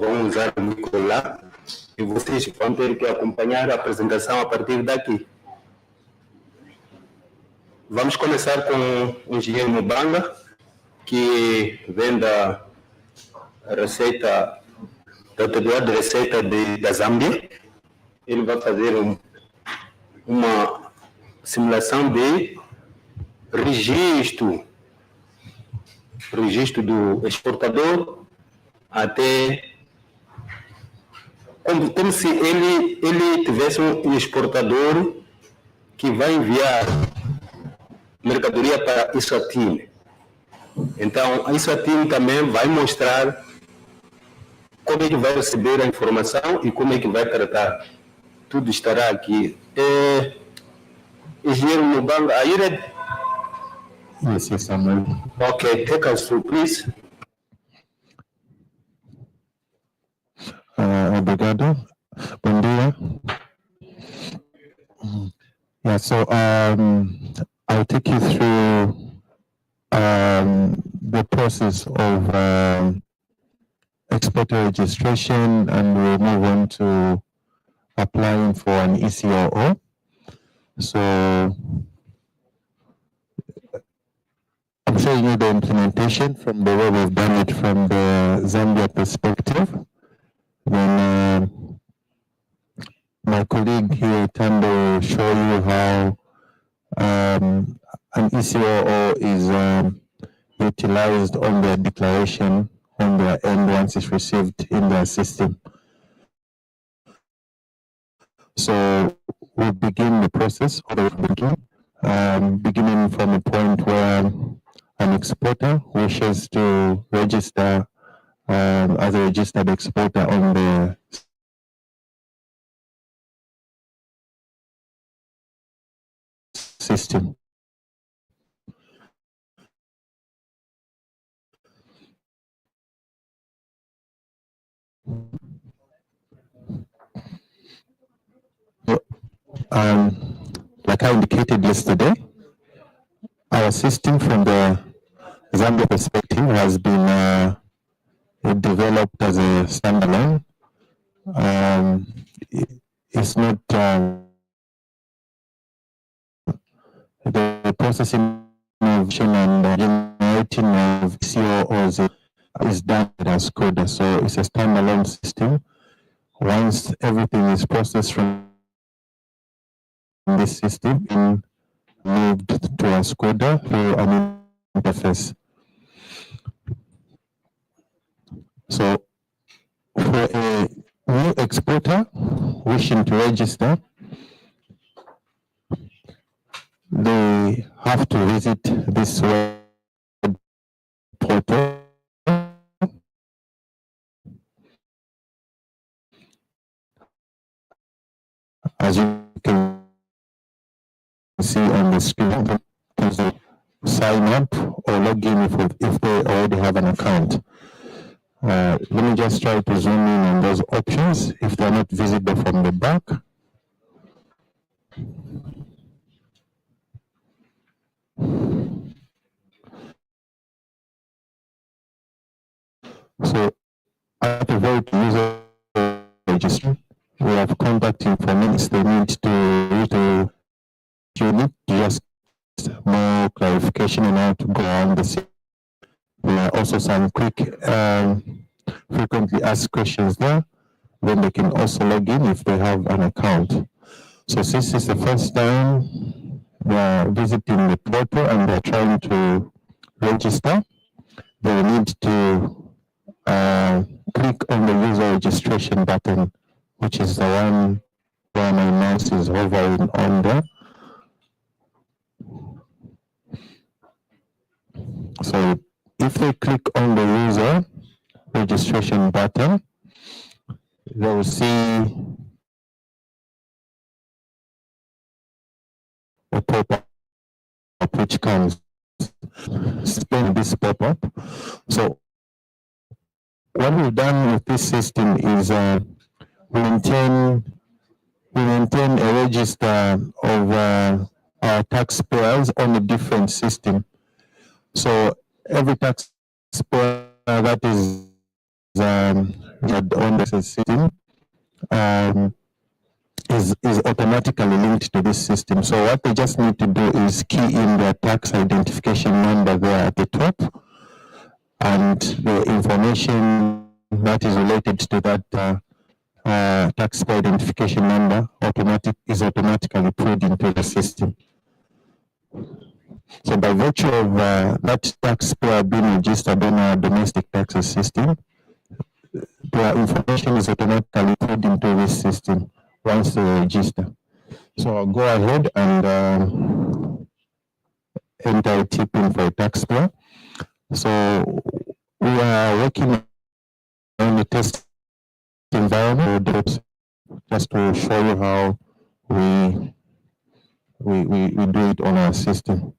vão usar o micro lá e vocês vão ter que acompanhar a apresentação a partir daqui. Vamos começar com o engenheiro Mubanga, que vem da Receita, da Autoridade de Receita da Zâmbia. Ele vai fazer uma simulação de registro do exportador até como se ele tivesse um exportador que vai enviar mercadoria para Eswatini. Então, a Eswatini também vai mostrar como é que vai receber a informação e como é que vai tratar. Tudo estará aqui. Engenheiro Mubanga, are you ready? Yes, I'm ready. Okay, take us through, please. Obrigado. Bom dia. Yeah, so I'll take you through the process of exporter registration, and we'll move on to applying for an ECOO. So I'm showing you the implementation from the way we've done it from the Zambia perspective. Then my colleague here, Tando, will show you how an ECOO is utilized on their declaration on their end once it's received in their system. So we'll begin the process all the way from the beginning, beginning from a point where an exporter wishes to register as a registered exporter on the system. Like I indicated yesterday, our system from the Zambia perspective has been developed as a standalone. It's not the processing and generating of COOs is done as CODA, so it's a standalone system. Once everything is processed from this system and moved to a SCODA through an interface. So for a new exporter wishing to register, they have to visit this web portal. As you can see on the screen, to sign up or log in if they already have an account. Let me just try to zoom in on those options if they're not visible from the back. So at the very user registry, we have contact information they need to unit, just more clarification on how to go on the system. There are also some quick frequently asked questions there. Then they can also log in if they have an account. So since it's the first time they are visiting the portal and they're trying to register, they need to click on the user registration button, which is the one where my mouse is hovering on there. So if they click on the user registration button, they will see a pop-up which comes spin this pop-up. So what we've done with this system is we maintain a register of our taxpayers on a different system. So every taxpayer that is that on the system is automatically linked to this system. So what they just need to do is key in their tax identification number there at the top, and the information that is related to that taxpayer identification number is automatically put into the system. So by virtue of that taxpayer being registered on our domestic taxes system, their information is automatically put into this system once they register. So I'll go ahead and enter a tip in for a taxpayer. So we are working on the test environment just to show you how we do it on our system.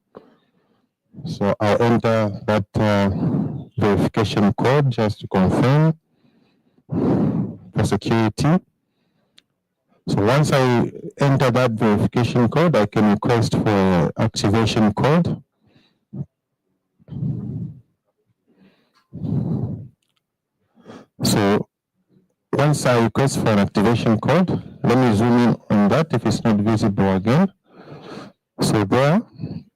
So I'll enter that verification code just to confirm for security. So once I enter that verification code, I can request for activation code. So once I request for an activation code, let me zoom in on that if it's not visible again. So there,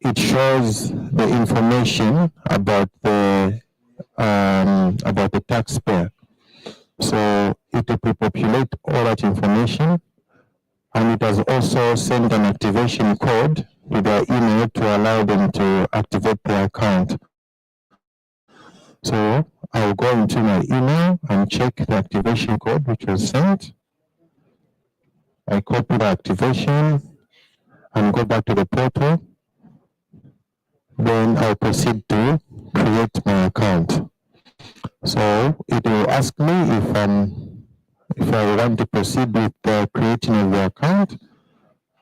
it shows the information about the taxpayer. So it will pre-populate all that information, and it has also sent an activation code to their email to allow them to activate their account. So I'll go into my email and check the activation code which was sent. I copy the activation and go back to the portal. Then I'll proceed to create my account. So it will ask me if I want to proceed with the creating of the account.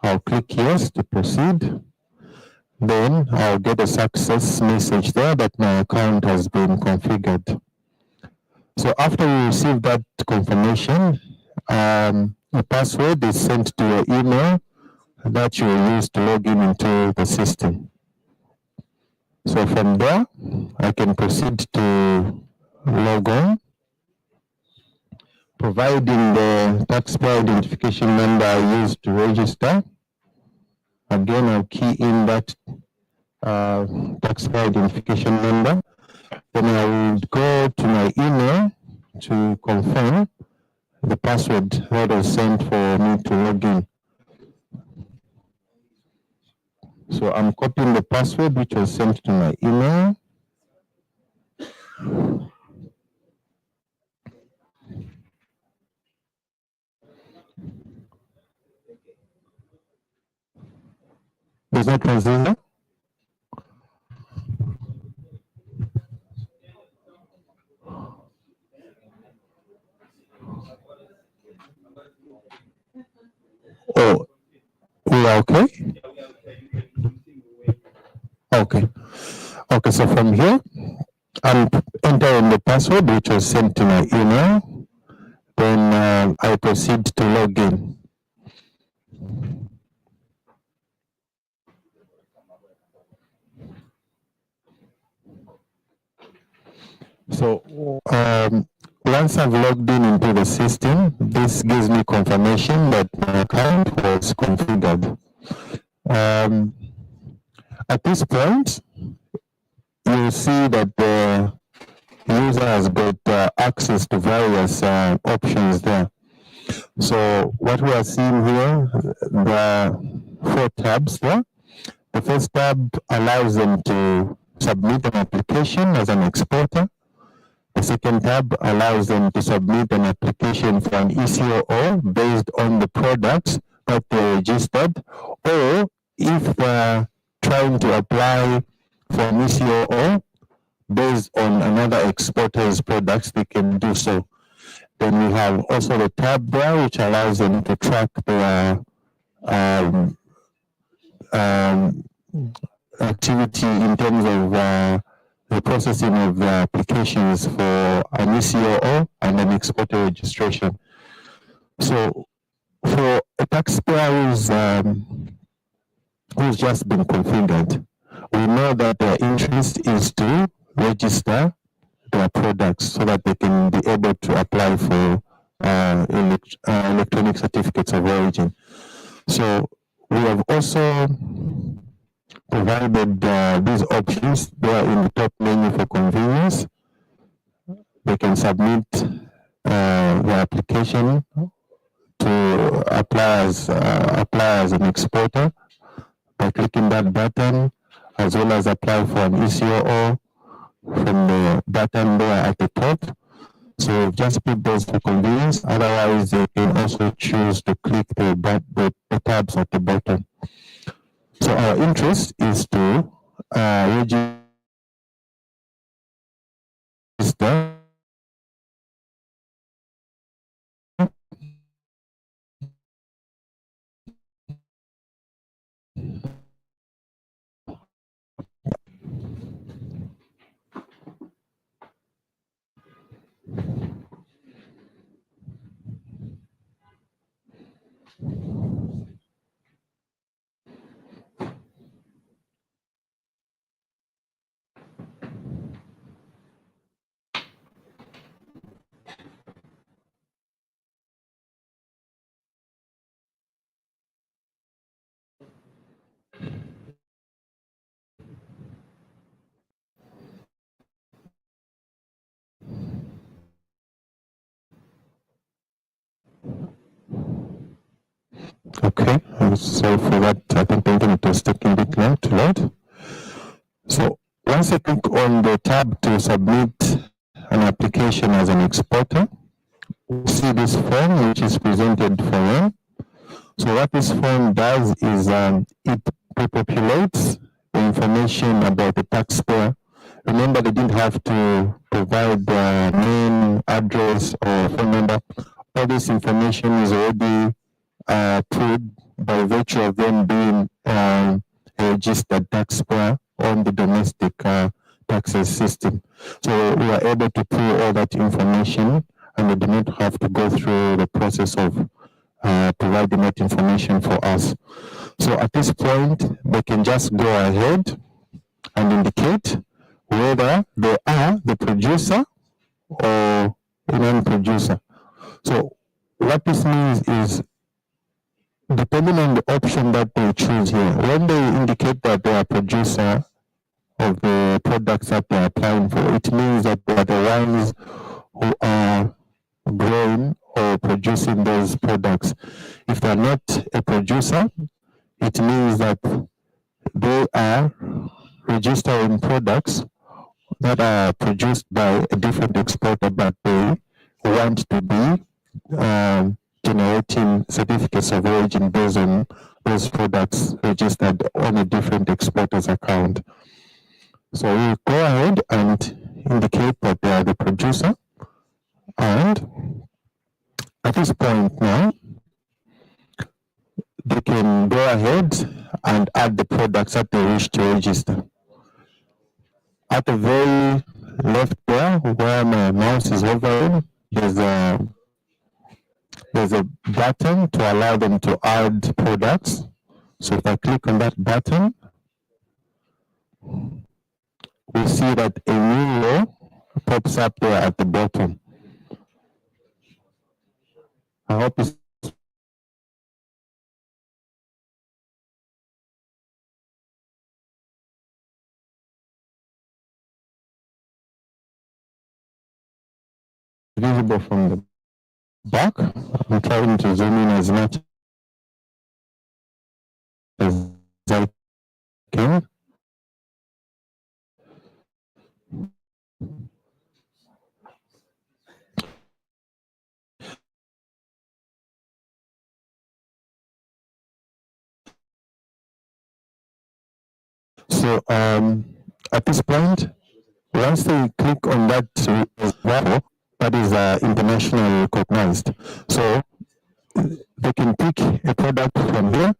I'll click yes to proceed. Then I'll get a success message there that my account has been configured. So after you receive that confirmation, a password is sent to your email that you will use to log in into the system. So from there, I can proceed to log on, providing the taxpayer identification number I used to register. Again, I'll key in that taxpayer identification number. Then I will go to my email to confirm the password that was sent for me to log in. So I'm copying the password which was sent to my email. There's no translator? Oh, we are okay? Okay. Okay, so from here, I'm entering the password which was sent to my email. Then I proceed to log in. So once I've logged in into the system, this gives me confirmation that my account was configured. At this point, you'll see that the user has got access to various options there. So what we are seeing here, the 4 tabs there. The first tab allows them to submit an application as an exporter. The second tab allows them to submit an application for an ECOO based on the products that they registered, or if they're trying to apply for an ECOO based on another exporter's products, they can do so. Then we have also the tab there which allows them to track their activity in terms of the processing of the applications for an ECOO and an exporter registration. So for a taxpayer who's just been configured, we know that their interest is to register their products so that they can be able to apply for electronic certificates of origin. So we have also provided these options there in the top menu for convenience. They can submit the application to apply as an exporter by clicking that button, as well as apply for an ECOO from the button there at the top. So just put those for convenience. Otherwise, they can also choose to click the tabs at the bottom. So our interest is to register. Okay, so for that, I think the internet was taking a bit long to load. So once you click on the tab to submit an application as an exporter, we see this form which is presented for you. So what this form does is it populates the information about the taxpayer. Remember, they didn't have to provide their name, address, or phone number. All this information is already put by virtue of them being a registered taxpayer on the domestic taxes system. So we are able to pull all that information, and they do not have to go through the process of providing that information for us. So at this point, they can just go ahead and indicate whether they are the producer or a non-producer. So what this means is, depending on the option that they choose here, when they indicate that they are producer of the products that they are applying for, it means that they are the ones who are growing or producing those products. If they're not a producer, it means that they are registering products that are produced by a different exporter, but they want to be generating certificates of origin based on those products registered on a different exporter's account. So we go ahead and indicate that they are the producer, and at this point now, they can go ahead and add the products that they wish to register. At the very left there, where my mouse is hovering, there's a button to allow them to add products. So if I click on that button, we see that a new row pops up there at the bottom. I hope it's visible from the back. I'm trying to zoom in as much as I can. So at this point, once they click on that level, that is internationally recognized. So they can pick a product from here.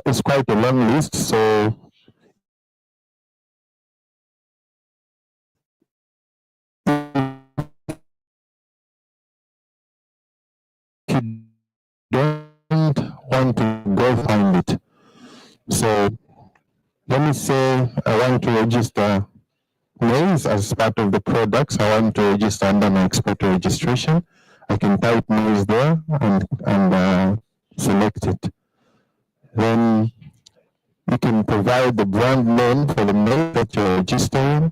It's quite a long list, so if you don't want to go find it. So let me say I want to register maize as part of the products I want to register under my exporter registration. I can type maize there and select it. Then you can provide the brand name for the maize that you're registering.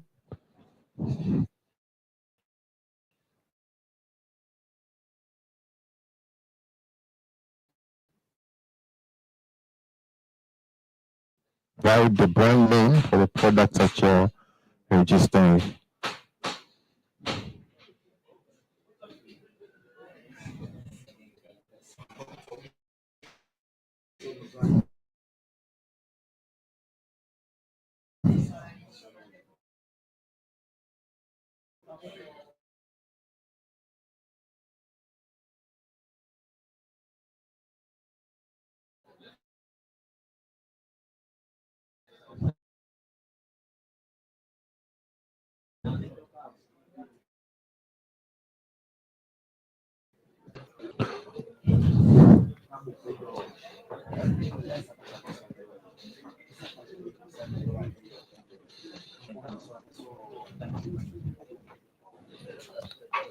Provide the brand name for the products that you're registering.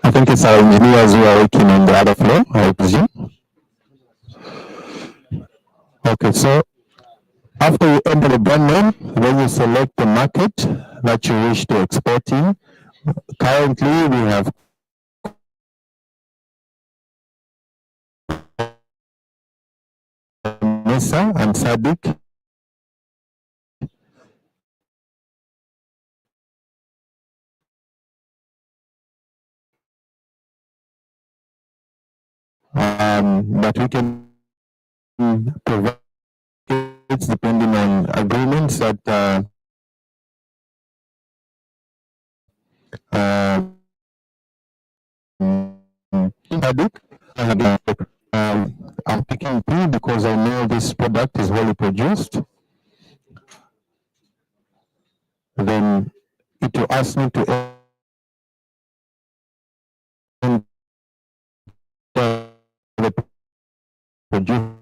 I think it's our engineers who are working on the other floor, I presume. Okay, so after you enter the brand name, then you select the market that you wish to export in. Currently, we have MESA and Sadc. But we can provide it depending on agreements that I'm picking P because I know this product is well produced. Then it will ask me to enter the producer